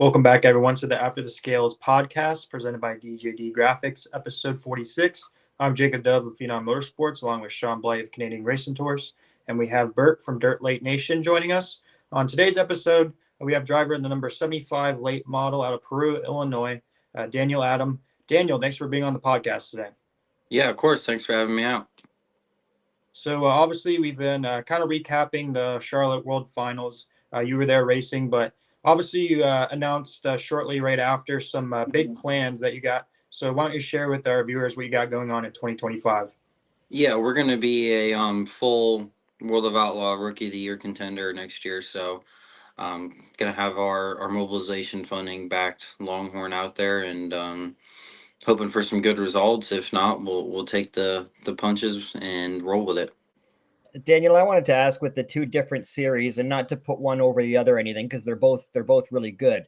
Welcome back, everyone, to the After the Scales podcast presented by DJD Graphics, episode 46. I'm Jacob Dove of Phenom Motorsports, along with Shaun Blight of Canadian Racing Tours, and we have Bert from Dirt Late Nation joining us. On today's episode, we have driver in the number 75 late model out of Peru, Illinois, Daniel Adam. Daniel, thanks for being on the podcast today. Yeah, of course. Thanks for having me out. So, obviously, we've been kind of recapping the Charlotte World Finals. You were there racing, but obviously, you announced shortly right after some big plans that you got. So, why don't you share with our viewers what you got going on in 2025? Yeah, we're gonna be a full World of Outlaw Rookie of the Year contender next year. So, gonna have our mobilization funding backed Longhorn out there, and hoping for some good results. If not, we'll take the punches and roll with it. Daniel, I wanted to ask with the two different series, and not to put one over the other or anything, because they're both really good.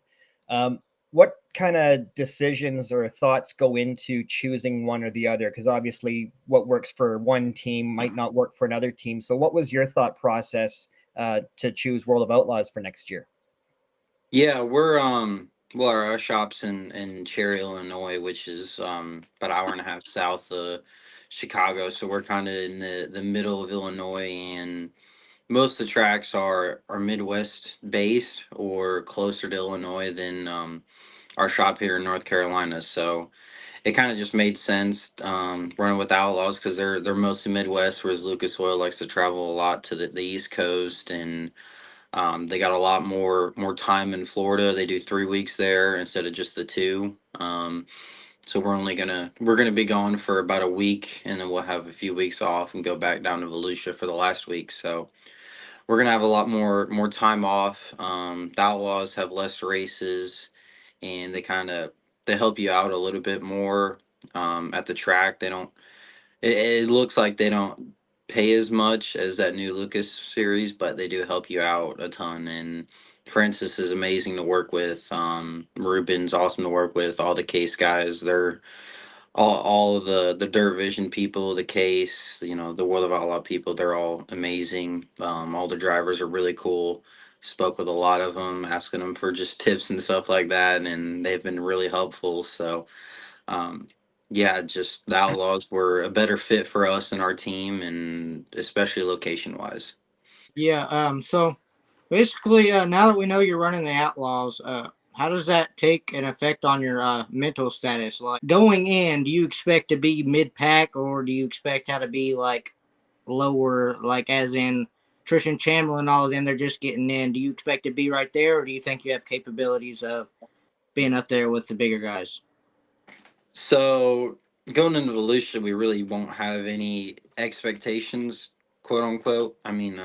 What kind of decisions or thoughts go into choosing one or the other? Because obviously, what works for one team might not work for another team. So, what was your thought process to choose World of Outlaws for next year? Yeah, we're well, our shop's in Cherry, Illinois, which is about an hour and a half south of Chicago. So we're kind of in the middle of Illinois, and most of the tracks are Midwest based or closer to Illinois than our shop here in North Carolina. So it kind of just made sense running with Outlaws because they're mostly Midwest, whereas Lucas Oil likes to travel a lot to the East Coast, and they got a lot more time in Florida. They do 3 weeks there instead of just the two. So we're gonna be gone for about a week, and then we'll have a few weeks off and go back down to Volusia for the last week. So we're gonna have a lot more time off. The Outlaws have less races, and they help you out a little bit more at the track. They don't. It looks like they don't pay as much as that new Lucas series, but they do help you out a ton. And Francis is amazing to work with. Ruben's awesome to work with. All the case guys, they're all of the Dirt Vision people, the case, the World of Outlaw people, they're all amazing. All the drivers are really cool. Spoke with a lot of them, asking them for just tips and stuff like that, and they've been really helpful. So, um, yeah, just the Outlaws were a better fit for us and our team, and especially location wise. Yeah. So basically, now that we know you're running the Outlaws, how does that take an effect on your mental status? Like going in, do you expect to be mid pack, or do you expect how to be like lower, like as in Trish and Chandler and all of them? They're just getting in. Do you expect to be right there, or do you think you have capabilities of being up there with the bigger guys? So going into Volusia, we really won't have any expectations, quote unquote. I mean,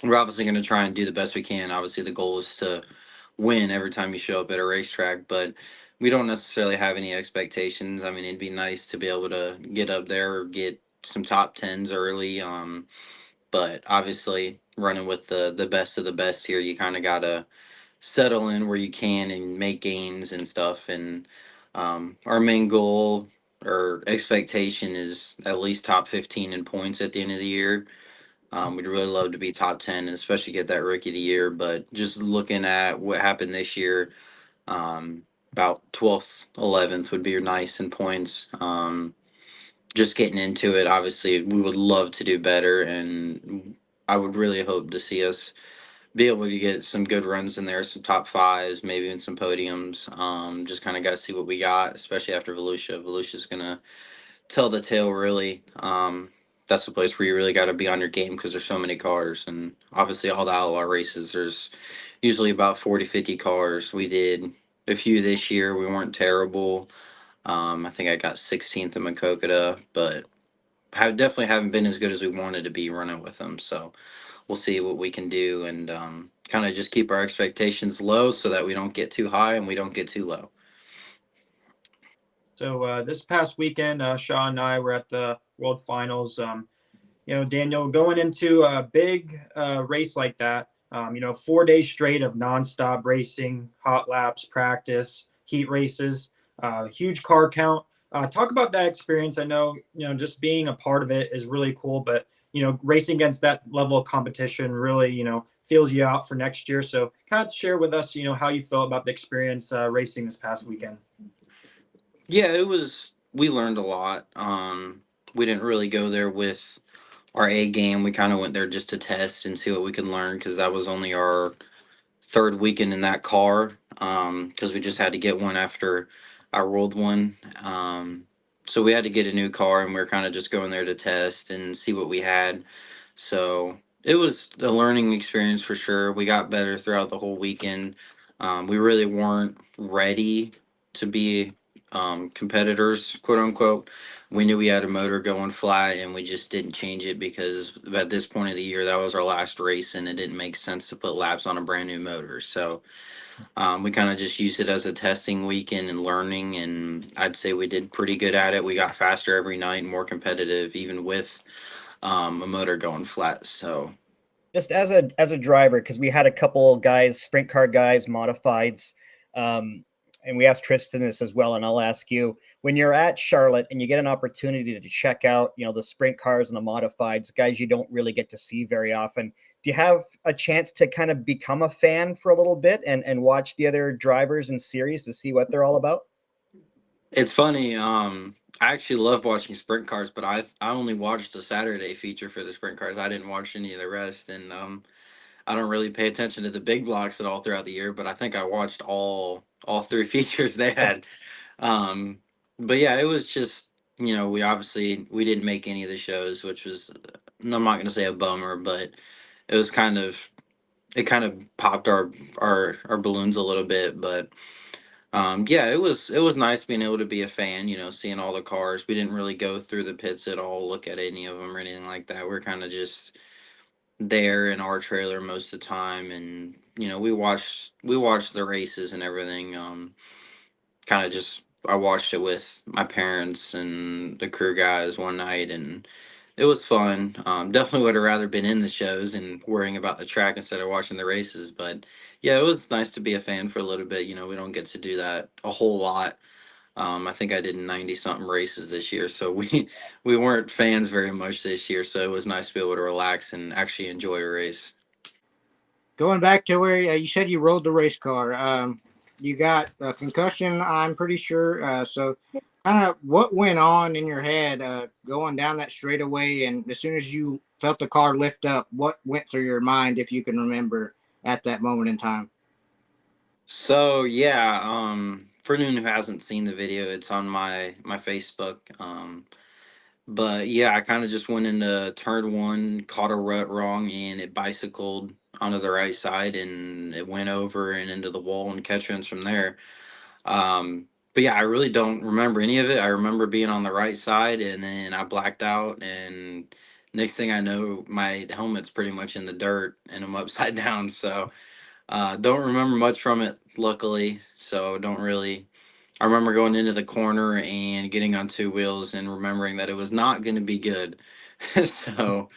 we're obviously going to try and do the best we can. Obviously, the goal is to win every time you show up at a racetrack, but we don't necessarily have any expectations. I mean, it'd be nice to be able to get up there or get some top tens early. But obviously, running with the best of the best here, you kind of gotta settle in where you can and make gains and stuff. And our main goal or expectation is at least top 15 in points at the end of the year. We'd really love to be top 10 and especially get that rookie of the year. But just looking at what happened this year, about 12th, 11th would be nice in points. Just getting into it, obviously, we would love to do better. And I would really hope to see us be able to get some good runs in there, some top fives, maybe even some podiums. Just kind of got to see what we got, especially after Volusia. Volusia's going to tell the tale, really. That's the place where you really got to be on your game because there's so many cars. And obviously, all the outlaw races, there's usually about 40, 50 cars. We did a few this year. We weren't terrible. I think I got 16th in Makokata, but definitely haven't been as good as we wanted to be running with them. So we'll see what we can do and kind of just keep our expectations low so that we don't get too high and we don't get too low. So, this past weekend, Shaun and I were at the World Finals. Daniel, going into a big race like that, 4 days straight of nonstop racing, hot laps, practice, heat races, huge car count. Talk about that experience. I know, just being a part of it is really cool, but, racing against that level of competition really, feels you out for next year. So kind of share with us, how you felt about the experience racing this past weekend. Yeah, we learned a lot. We didn't really go there with our A game. We kind of went there just to test and see what we could learn because that was only our third weekend in that car. Because we just had to get one after I rolled one. So we had to get a new car, and we are kind of just going there to test and see what we had. So it was a learning experience for sure. We got better throughout the whole weekend. We really weren't ready to be competitors, quote unquote. We knew we had a motor going flat, and we just didn't change it because at this point of the year, that was our last race, and it didn't make sense to put laps on a brand new motor. So we kind of just used it as a testing weekend and learning, and I'd say we did pretty good at it. We got faster every night and more competitive, even with a motor going flat. So Just as a driver, because we had a couple guys, sprint car guys, modifieds, and we asked Tristan this as well, and I'll ask you: when you're at Charlotte and you get an opportunity to check out, the sprint cars and the modifieds, guys you don't really get to see very often. Do you have a chance to kind of become a fan for a little bit and watch the other drivers and series to see what they're all about? it's funny. I actually love watching sprint cars, but I only watched the Saturday feature for the sprint cars. I didn't watch any of the rest, and I don't really pay attention to the big blocks at all throughout the year. But I think I watched all three features they had. Um, but yeah, it was just we didn't make any of the shows, which was I'm not going to say a bummer, but it was it kind of popped our balloons a little bit. But yeah, it was nice being able to be a fan, seeing all the cars. We didn't really go through the pits at all, look at any of them or anything like that. We're kind of just there in our trailer most of the time, and we watched the races and everything. Kind of just I watched it with my parents and the crew guys one night, and it was fun. Definitely would have rather been in the shows and worrying about the track instead of watching the races. But yeah, it was nice to be a fan for a little bit. We don't get to do that a whole lot. I think I did 90 something races this year, so we weren't fans very much this year. So it was nice to be able to relax and actually enjoy a race. Going back to where you said you rode the race car, you got a concussion, I'm pretty sure. So, kind of what went on in your head going down that straightaway, and as soon as you felt the car lift up, what went through your mind, if you can remember, at that moment in time? So yeah, for anyone who hasn't seen the video, it's on my Facebook. But yeah, I kind of just went into turn one, caught a rut wrong, and it bicycled onto the right side, and it went over and into the wall and catch fence from there. But yeah, I really don't remember any of it. I remember being on the right side, and then I blacked out, and next thing I know, my helmet's pretty much in the dirt, and I'm upside down. So don't remember much from it, luckily. So don't really. I remember going into the corner and getting on two wheels and remembering that it was not going to be good. So,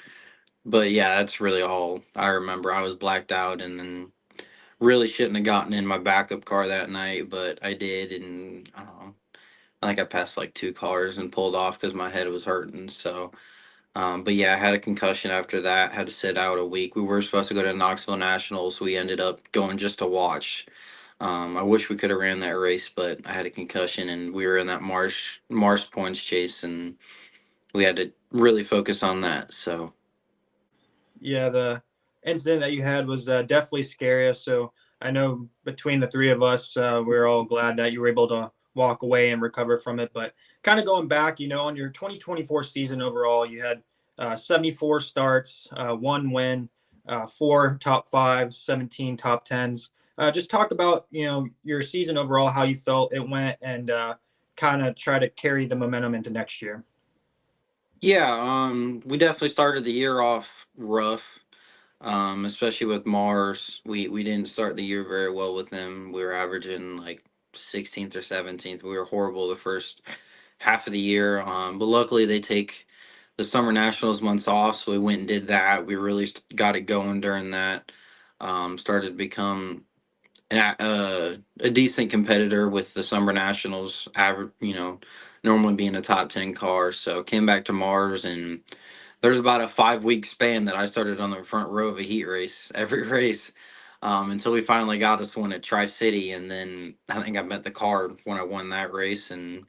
but yeah, that's really all I remember. I was blacked out, and then really shouldn't have gotten in my backup car that night, but I did, and I don't know. I think I passed like two cars and pulled off because my head was hurting. So, but yeah, I had a concussion after that. Had to sit out a week. We were supposed to go to Knoxville Nationals. We ended up going just to watch. I wish we could have ran that race, but I had a concussion, and we were in that Marsh points chase, and we had to really focus on that. So Yeah, the incident that you had was definitely scary. So I know between the three of us, we're all glad that you were able to walk away and recover from it. But kind of going back, on your 2024 season overall, you had 74 starts, one win, four top fives, 17 top tens. Just talk about your season overall, how you felt it went, and kind of try to carry the momentum into next year. yeah, we definitely started the year off rough. Especially with Mars. We didn't start the year very well with them. We were averaging like 16th or 17th. We were horrible the first half of the year. But luckily they take the summer nationals months off, so we went and did that. We really got it going during that. Started to become a decent competitor with the summer nationals. Average, normally being a top 10 car. So came back to Mars and there's about a 5 week span that I started on the front row of a heat race every race, until we finally got us one at Tri City, and then I think I met the car when I won that race, and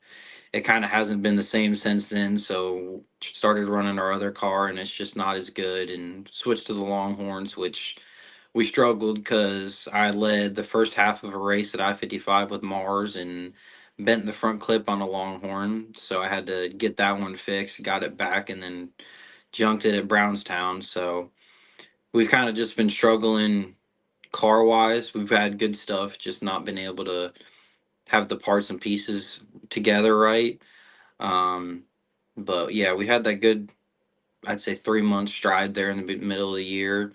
it kind of hasn't been the same since then. So started running our other car, and it's just not as good, and switched to the Longhorns, which we struggled because I led the first half of a race at I-55 with Mars and bent the front clip on a Longhorn. So I had to get that one fixed, got it back, and then junked it at Brownstown. So we've kind of just been struggling car wise. We've had good stuff, just not been able to have the parts and pieces together right. Um, but yeah, we had that good, I'd say 3 month stride there in the middle of the year.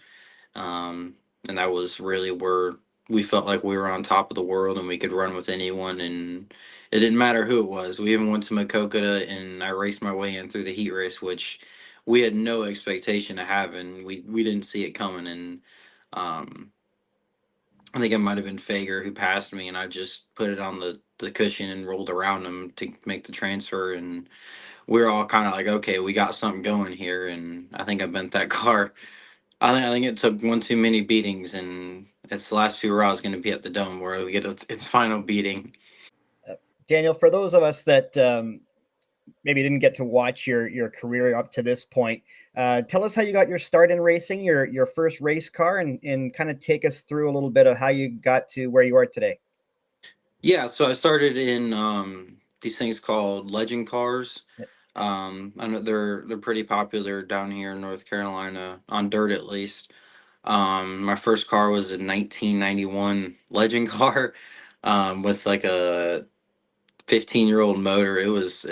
Um, and that was really where we felt like we were on top of the world and we could run with anyone. And it didn't matter who it was. We even went to Makokata and I raced my way in through the heat race, which we had no expectation of having. We didn't see it coming. And um, I think it might have been Fager who passed me, and I just put it on the cushion and rolled around him to make the transfer. And we were all kind of like, okay, we got something going here. And I think I bent that car. I think it took one too many beatings, and it's the last 2 rounds going to be at the dome where it'll get its final beating. Daniel, for those of us that maybe didn't get to watch your career up to this point, tell us how you got your start in racing, your first race car, and kind of take us through a little bit of how you got to where you are today. Yeah, so I started in these things called legend cars. I know they're pretty popular down here in North Carolina on dirt at least. My first car was a 1991 legend car, with like a 15-year-old motor. It was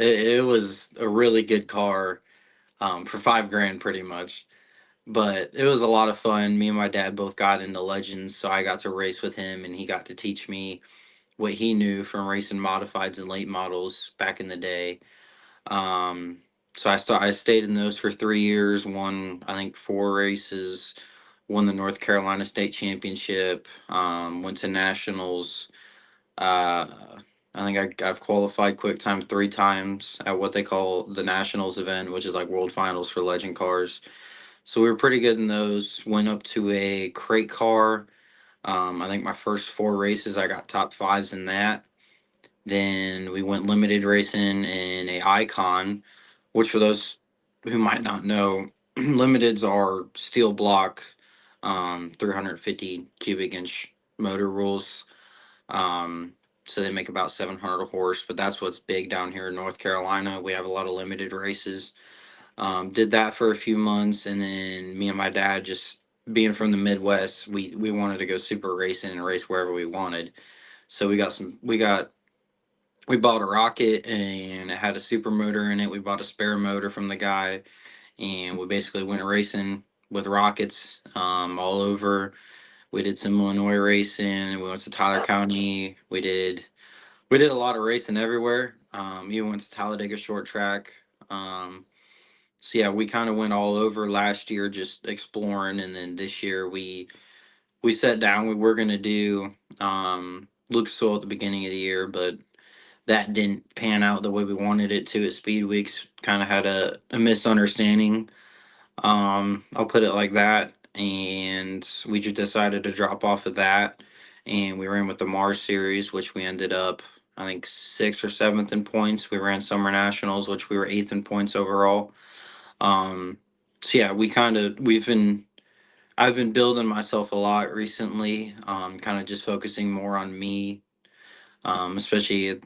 a really good car, for 5 grand pretty much. But it was a lot of fun. Me and my dad both got into legends, so I got to race with him, and he got to teach me what he knew from racing modifieds and late models back in the day. Um, so I stayed in those for 3 years. Won I think 4 races. Won the North Carolina State Championship. Went to nationals. Uh, I think I've qualified quick time 3 times at what they call the nationals event, which is like world finals for legend cars. So we were pretty good in those. Went up to a crate car. I think my first 4 races, I got top fives in that. Then we went limited racing in a Icon, which for those who might not know, limiteds are steel block, 350 cubic inch motor rules. Um, so they make about 700 horse, but that's what's big down here in North Carolina. We have a lot of limited races. Did that for a few months, and then me and my dad, just being from the Midwest, we wanted to go super racing and race wherever we wanted. So we bought a rocket and it had a super motor in it. We bought a spare motor from the guy, and we basically went racing with rockets, all over. We did some Illinois racing. We went to Tyler County. We did a lot of racing everywhere. Even went to Talladega short track. Um, so yeah, we kind of went all over last year, just exploring, and then this year we sat down. We were gonna do Lucas Oil at the beginning of the year, but that didn't pan out the way we wanted it to at Speed Weeks. Kind of had a misunderstanding. I'll put it like that. And we just decided to drop off of that. And we ran with the Mars series, which we ended up, I think, sixth or seventh in points. We ran Summer Nationals, which we were eighth in points overall. Um, so yeah, I've been building myself a lot recently. Kind of just focusing more on me, especially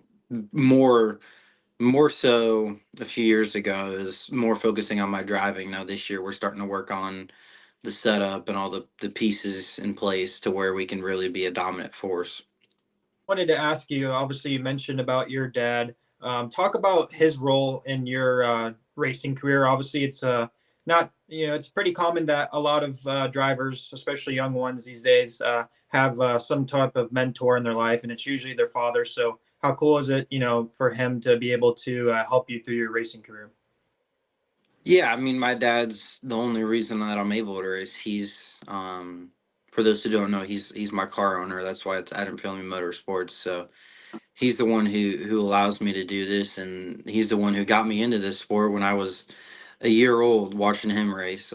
more more so a few years ago is more focusing on my driving. Now this year we're starting to work on the setup and all the pieces in place to where we can really be a dominant force. Wanted to ask you. Obviously, you mentioned about your dad. Talk about his role in your racing career. Obviously, it's not it's pretty common that a lot of drivers, especially young ones these days, have some type of mentor in their life, and it's usually their father. So, how cool is it, for him to be able to help you through your racing career? Yeah, I mean my dad's the only reason that I'm able to race. He's for those who don't know, he's my car owner. That's why it's Adam Filmy Motorsports. So he's the one who allows me to do this, and he's the one who got me into this sport when I was a year old watching him race.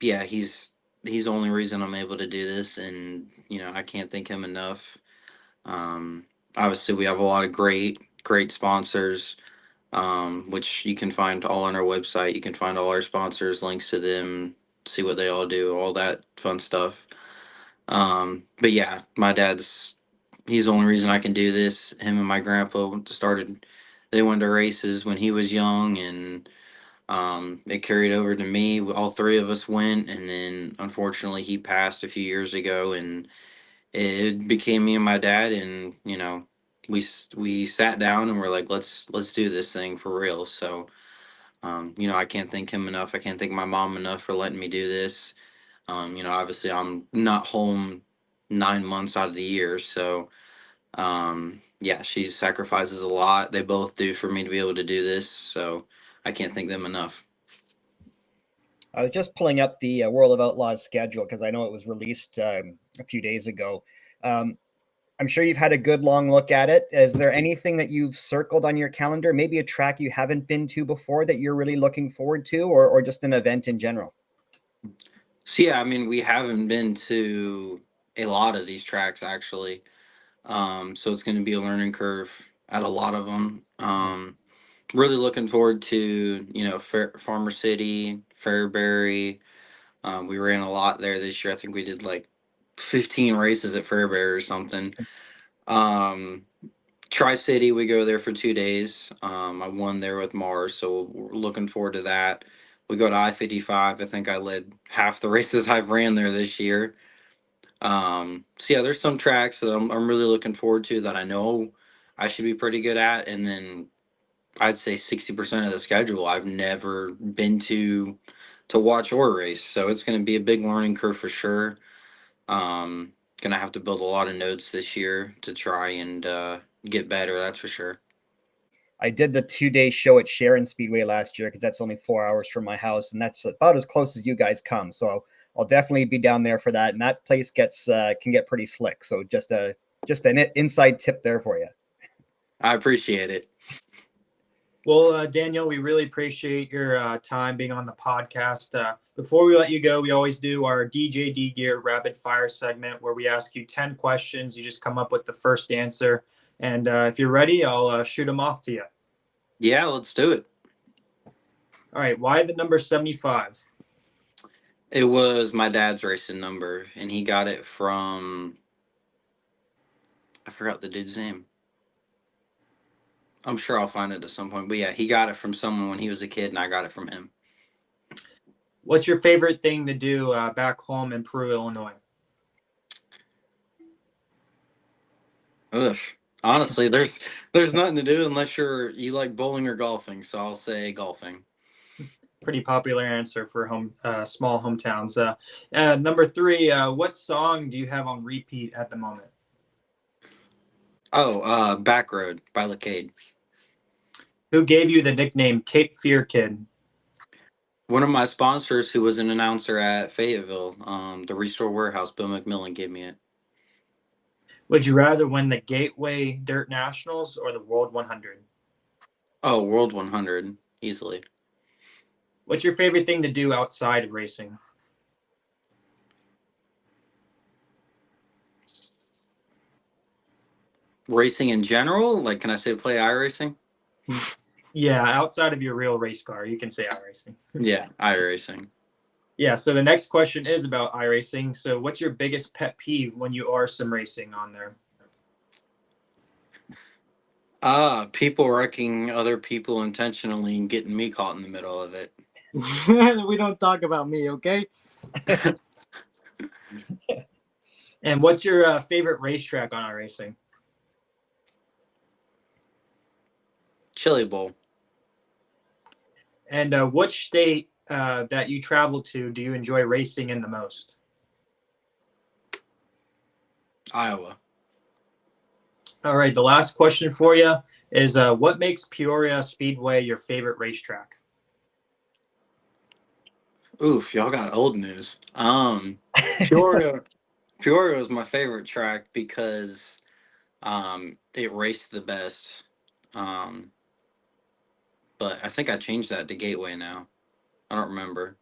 Yeah, he's the only reason I'm able to do this, and I can't thank him enough. Um, Obviously, we have a lot of great sponsors, which you can find all on our website. You can find all our sponsors, links to them, see what they all do, all that fun stuff. But yeah, my dad's he's the only reason I can do this. Him and my grandpa started. They went to races when he was young, and it carried over to me. All three of us went, and then unfortunately he passed a few years ago, and it became me and my dad, and we sat down and we're like, let's do this thing for real. So I can't thank him enough. I can't thank my mom enough for letting me do this. Obviously I'm not home 9 months out of the year, so yeah, she sacrifices a lot. They both do for me to be able to do this, so I can't thank them enough. I was just pulling up the World of Outlaws schedule because I know it was released a few days ago. Um, I'm sure you've had a good long look at it. Is there anything that you've circled on your calendar, maybe a track you haven't been to before that you're really looking forward to, or just an event in general? So yeah, I mean, we haven't been to a lot of these tracks actually. So it's going to be a learning curve at a lot of them. Really looking forward to Farmer City, Fairbury. We ran a lot there this year. I think we did like 15 races at Fairbury or something. Um, Tri City, we go there for 2 days. I won there with Mars, so we're looking forward to that. We go to I-55. I think I led half the races I've ran there this year. So yeah, there's some tracks that I'm really looking forward to that I know I should be pretty good at, and then I'd say 60% of the schedule I've never been to watch or race. So it's going to be a big learning curve for sure. Gonna have to build a lot of notes this year to try and get better. That's for sure. I did the 2-day show at Sharon Speedway last year because that's only 4 hours from my house, and that's about as close as you guys come. So I'll definitely be down there for that. And that place gets can get pretty slick. So just an inside tip there for you. I appreciate it. Well, Daniel, we really appreciate your time being on the podcast. Before we let you go, we always do our DJD Gear Rapid Fire segment where we ask you 10 questions. You just come up with the first answer. And if you're ready, I'll shoot them off to you. Yeah, let's do it. All right. Why the number 75? It was my dad's racing number, and he got it from I forgot the dude's name. I'm sure I'll find it at some point. But yeah, he got it from someone when he was a kid, and I got it from him. What's your favorite thing to do back home in Peru, Illinois? Ugh. Honestly, there's nothing to do unless you like bowling or golfing. So I'll say golfing. Pretty popular answer for small hometowns. Number 3, what song do you have on repeat at the moment? Oh, Back Road by Lacade. Who gave you the nickname Cape Fear Kid? One of my sponsors, who was an announcer at Fayetteville, the Restore Warehouse, Bill McMillan, gave me it. Would you rather win the Gateway Dirt Nationals or the World 100? Oh, World 100, easily. What's your favorite thing to do outside of racing? Racing in general? Like, can I say play iRacing? Yeah, outside of your real race car, you can say iRacing. Yeah, iRacing. Yeah, so the next question is about iRacing. So what's your biggest pet peeve when you are sim racing on there? People wrecking other people intentionally and getting me caught in the middle of it. We don't talk about me, okay? And what's your favorite racetrack on iRacing? Chili Bowl. And which state that you travel to do you enjoy racing in the most? Iowa. All right, the last question for you is what makes Peoria Speedway your favorite racetrack? Oof, y'all got old news. Peoria Peoria was my favorite track because it raced the best. Um but I think I changed that to Gateway now. I don't remember.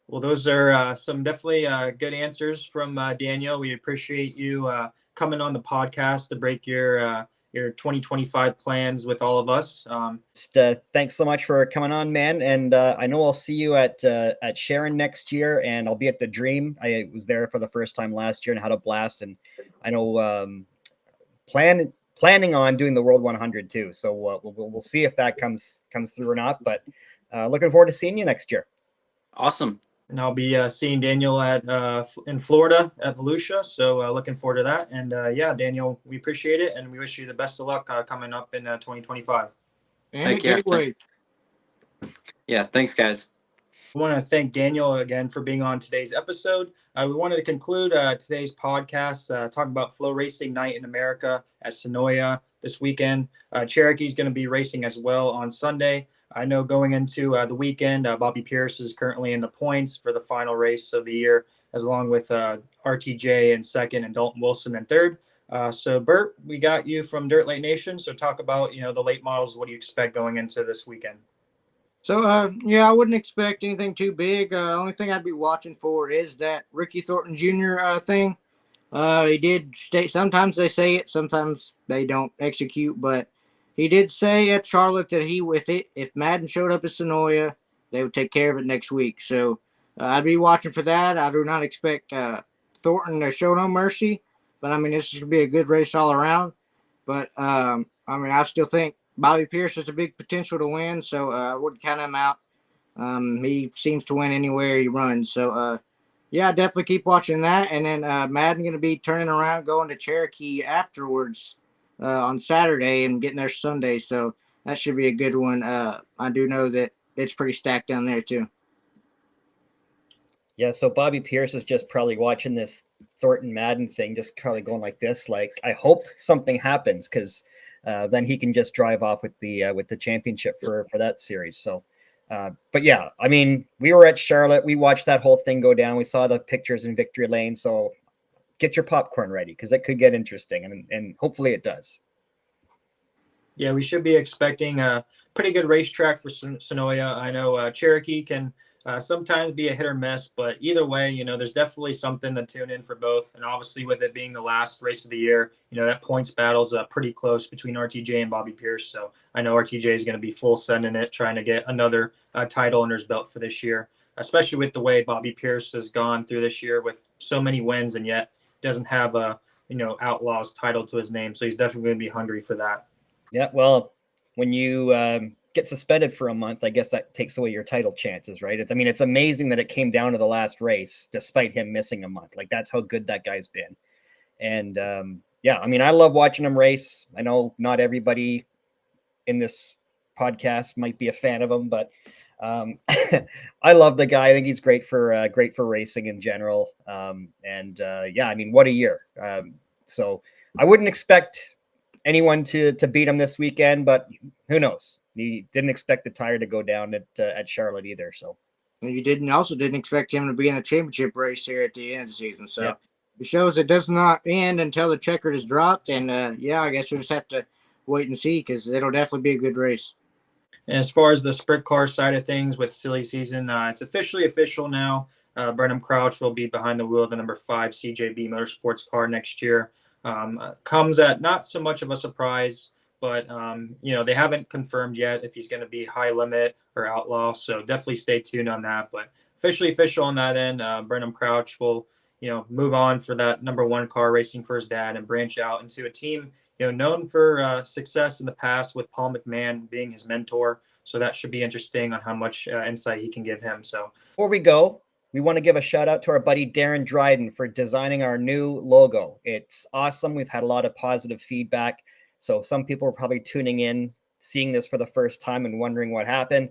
Well, those are some definitely good answers from Daniel. We appreciate you coming on the podcast to break your 2025 plans with all of us. Just, thanks so much for coming on, man. And I know I'll see you at Sharon next year, and I'll be at the Dream. I was there for the first time last year and had a blast. And I know planning on doing the World 100 too. So we'll see if that comes through or not. But looking forward to seeing you next year. Awesome. And I'll be seeing Daniel at in Florida at Volusia. So looking forward to that. And yeah, Daniel, we appreciate it, and we wish you the best of luck coming up in 2025. And a Gateway. Yeah, thanks, guys. I want to thank Daniel again for being on today's episode. We wanted to conclude today's podcast talking about Flow Racing Night in America at Sonoya this weekend. Cherokee is going to be racing as well on Sunday. I know going into the weekend, Bobby Pierce is currently in the points for the final race of the year, as along with RTJ in second and Dalton Wilson in third. So Bert, we got you from Dirt Late Nation. So talk about the late models. What do you expect going into this weekend? So, yeah, I wouldn't expect anything too big. Only thing I'd be watching for is that Ricky Thornton Jr. Thing. He did state, sometimes they say it, sometimes they don't execute, but he did say at Charlotte that if Madden showed up at Sonoya, they would take care of it next week. So I'd be watching for that. I do not expect Thornton to show no mercy, but I mean, this is going to be a good race all around. But I mean, I still think Bobby Pierce has a big potential to win, so I wouldn't count him out. He seems to win anywhere he runs. So, yeah, definitely keep watching that. And then Madden going to be turning around, going to Cherokee afterwards on Saturday and getting there Sunday. So that should be a good one. I do know that it's pretty stacked down there, too. Yeah, so Bobby Pierce is just probably watching this Thornton Madden thing, just probably going like this. Like, I hope something happens, because then he can just drive off with the championship for that series. So, but yeah, I mean, we were at Charlotte. We watched that whole thing go down. We saw the pictures in Victory Lane. So get your popcorn ready, because it could get interesting, and hopefully it does. Yeah, we should be expecting a pretty good racetrack for Sonoya. I know Cherokee can sometimes be a hit or miss, but either way, there's definitely something to tune in for both. And obviously, with it being the last race of the year, that points battle is pretty close between RTJ and Bobby Pierce. So I know RTJ is going to be full sending it, trying to get another title under his belt for this year, especially with the way Bobby Pierce has gone through this year with so many wins, and yet doesn't have a Outlaws title to his name. So he's definitely going to be hungry for that. Yeah, well, when you get suspended for a month, I guess that takes away your title chances, right? I mean, it's amazing that it came down to the last race, despite him missing a month. Like, that's how good that guy's been. And yeah, I mean, I love watching him race. I know not everybody in this podcast might be a fan of him, but I love the guy. I think he's great for racing in general. And yeah, I mean, what a year. So I wouldn't expect anyone to beat him this weekend, but who knows? He didn't expect the tire to go down at Charlotte either. So you also didn't expect him to be in a championship race here at the end of the season. So yeah. It shows it does not end until the checkered is dropped. And yeah, I guess we'll just have to wait and see, because it'll definitely be a good race. And as far as the sprint car side of things with silly season, it's officially official now. Brenham Crouch will be behind the wheel of the number 5 CJB Motorsports car next year. Comes at not so much of a surprise, but they haven't confirmed yet if he's going to be high limit or outlaw. So definitely stay tuned on that. But officially official on that end. Brenham Crouch will move on for that number 1 car, racing for his dad, and branch out into a team known for success in the past, with Paul McMahon being his mentor. So that should be interesting on how much insight he can give him. So before we go, we want to give a shout out to our buddy Darren Dryden for designing our new logo. It's awesome. We've had a lot of positive feedback. So some people are probably tuning in, seeing this for the first time and wondering what happened.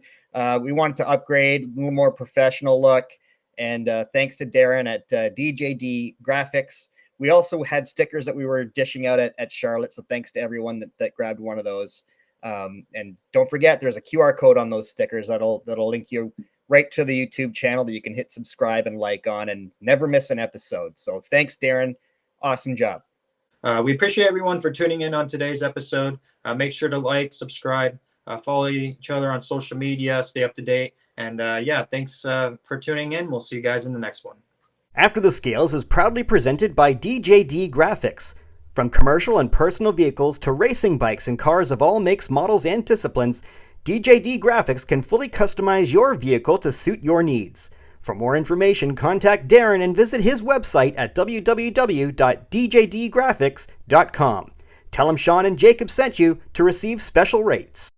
We wanted to upgrade, a little more professional look. And thanks to Darren at DJD Graphics. We also had stickers that we were dishing out at Charlotte. So thanks to everyone that grabbed one of those. And don't forget, there's a QR code on those stickers that'll link you right to the YouTube channel that you can hit subscribe and like on and never miss an episode. So thanks, Darren. Awesome job. We appreciate everyone for tuning in on today's episode. Make sure to like, subscribe, follow each other on social media, stay up to date. And yeah, thanks for tuning in. We'll see you guys in the next one. After the Scales is proudly presented by DJD Graphics. From commercial and personal vehicles to racing bikes and cars of all makes, models, and disciplines, DJD Graphics can fully customize your vehicle to suit your needs. For more information, contact Darren and visit his website at www.djdgraphics.com. Tell him Shaun and Jacob sent you to receive special rates.